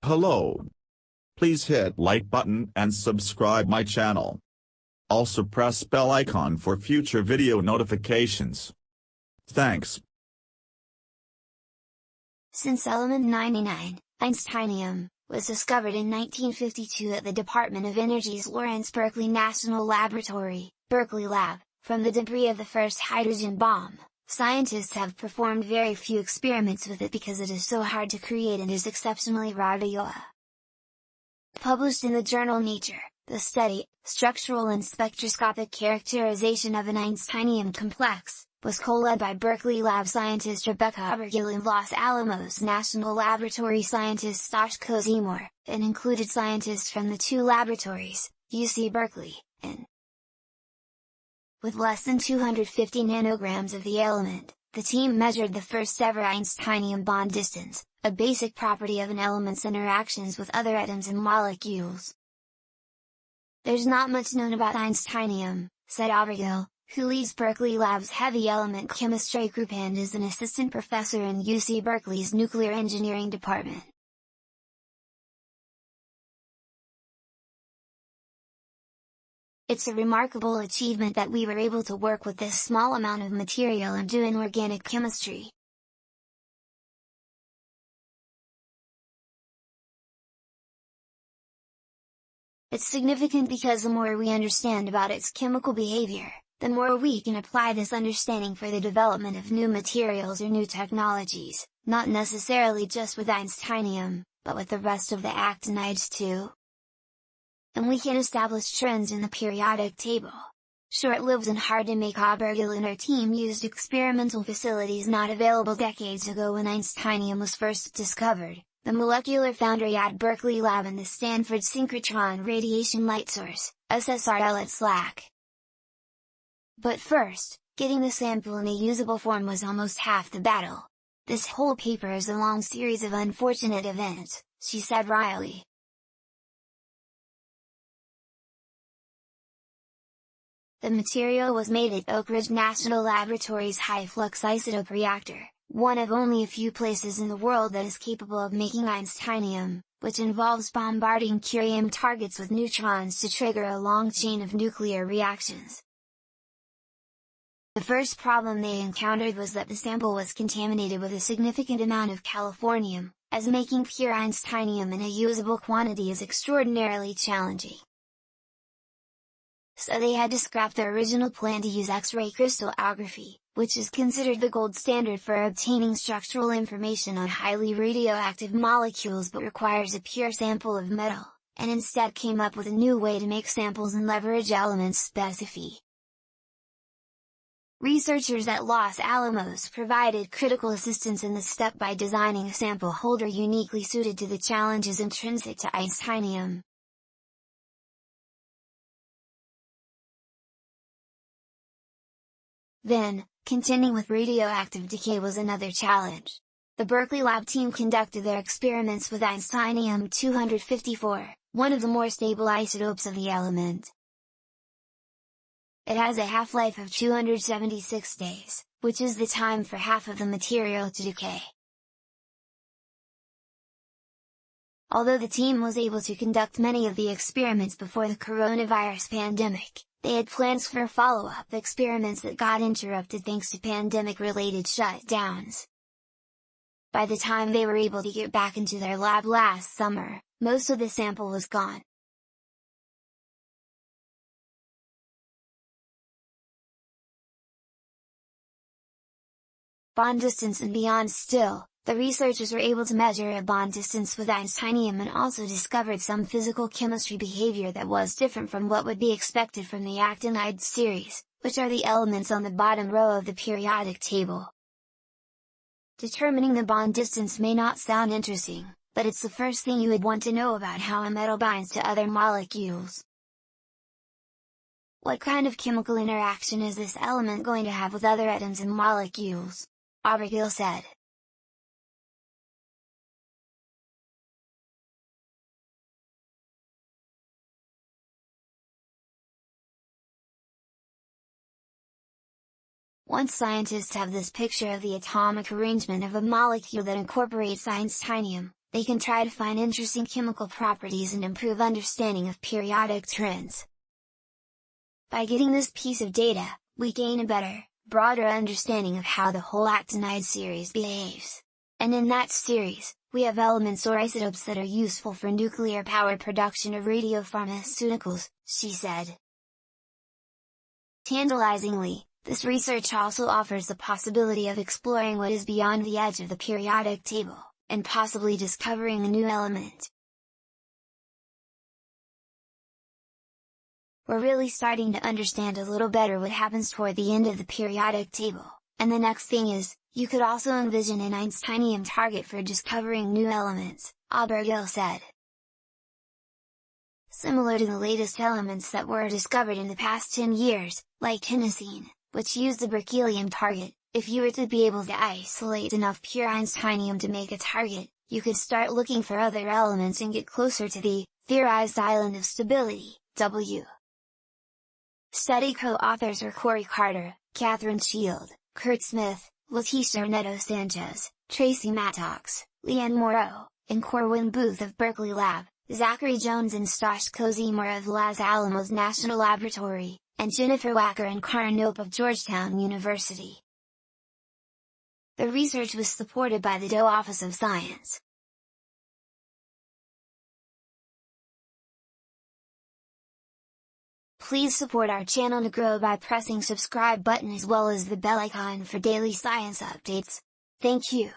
Hello. Please hit like button and subscribe my channel. Also press bell icon for future video notifications. Thanks. Since element 99, Einsteinium, was discovered in 1952 at the Department of Energy's Lawrence Berkeley National Laboratory, Berkeley Lab, from the debris of the first hydrogen bomb. Scientists have performed very few experiments with it because it is so hard to create and is exceptionally radioactive. Published in the journal Nature, the study, Structural and Spectroscopic Characterization of an Einsteinium Complex, was co-led by Berkeley Lab scientist Rebecca Abergel and Los Alamos National Laboratory scientist Stosh Kozimor, and included scientists from the two laboratories, UC Berkeley, and with less than 250 nanograms of the element, the team measured the first ever Einsteinium bond distance, a basic property of an element's interactions with other atoms and molecules. "There's not much known about Einsteinium," said Abergel, who leads Berkeley Lab's heavy element chemistry group and is an assistant professor in UC Berkeley's nuclear engineering department. "It's a remarkable achievement that we were able to work with this small amount of material and do inorganic chemistry. It's significant because the more we understand about its chemical behavior, the more we can apply this understanding for the development of new materials or new technologies, not necessarily just with Einsteinium, but with the rest of the actinides too. And we can establish trends in the periodic table." Short-lived and hard to make, Abergel and her team used experimental facilities not available decades ago when Einsteinium was first discovered, the molecular foundry at Berkeley Lab and the Stanford Synchrotron Radiation Light Source, SSRL at SLAC. But first, getting the sample in a usable form was almost half the battle. "This whole paper is a long series of unfortunate events," she said wryly. The material was made at Oak Ridge National Laboratory's high-flux isotope reactor, one of only a few places in the world that is capable of making Einsteinium, which involves bombarding curium targets with neutrons to trigger a long chain of nuclear reactions. The first problem they encountered was that the sample was contaminated with a significant amount of californium, as making pure Einsteinium in a usable quantity is extraordinarily challenging. So they had to scrap their original plan to use X-ray crystallography, which is considered the gold standard for obtaining structural information on highly radioactive molecules but requires a pure sample of metal, and instead came up with a new way to make samples and leverage elements specific. Researchers at Los Alamos provided critical assistance in this step by designing a sample holder uniquely suited to the challenges intrinsic to Einsteinium. Then, contending with radioactive decay was another challenge. The Berkeley Lab team conducted their experiments with Einsteinium-254, one of the more stable isotopes of the element. It has a half-life of 276 days, which is the time for half of the material to decay. Although the team was able to conduct many of the experiments before the coronavirus pandemic, they had plans for follow-up experiments that got interrupted thanks to pandemic-related shutdowns. By the time they were able to get back into their lab last summer, most of the sample was gone. Bond distance and beyond still, the researchers were able to measure a bond distance with Einsteinium and also discovered some physical chemistry behavior that was different from what would be expected from the actinide series, which are the elements on the bottom row of the periodic table. Determining the bond distance may not sound interesting, but it's the first thing you would want to know about how a metal binds to other molecules. What kind of chemical interaction is this element going to have with other atoms and molecules? Abergel said. Once scientists have this picture of the atomic arrangement of a molecule that incorporates Einsteinium, they can try to find interesting chemical properties and improve understanding of periodic trends. By getting this piece of data, we gain a better, broader understanding of how the whole actinide series behaves. And in that series, we have elements or isotopes that are useful for nuclear power production of radiopharmaceuticals, she said. Tantalizingly, this research also offers the possibility of exploring what is beyond the edge of the periodic table, and possibly discovering a new element. We're really starting to understand a little better what happens toward the end of the periodic table, and the next thing is, you could also envision an Einsteinium target for discovering new elements, Abergel said. Similar to the latest elements that were discovered in the past 10 years, like tennessine, which used the berkelium target, if you were to be able to isolate enough pure Einsteinium to make a target, you could start looking for other elements and get closer to the theorized island of stability, W. Study co-authors are Corey Carter, Catherine Shield, Kurt Smith, Leticia Neto-Sanchez, Tracy Mattox, Leanne Moreau, and Corwin Booth of Berkeley Lab, Zachary Jones and Stosh Kozimor of Los Alamos National Laboratory, and Jennifer Wacker and Karen Knope of Georgetown University. The research was supported by the DOE Office of Science. Please support our channel to grow by pressing subscribe button as well as the bell icon for daily science updates. Thank you.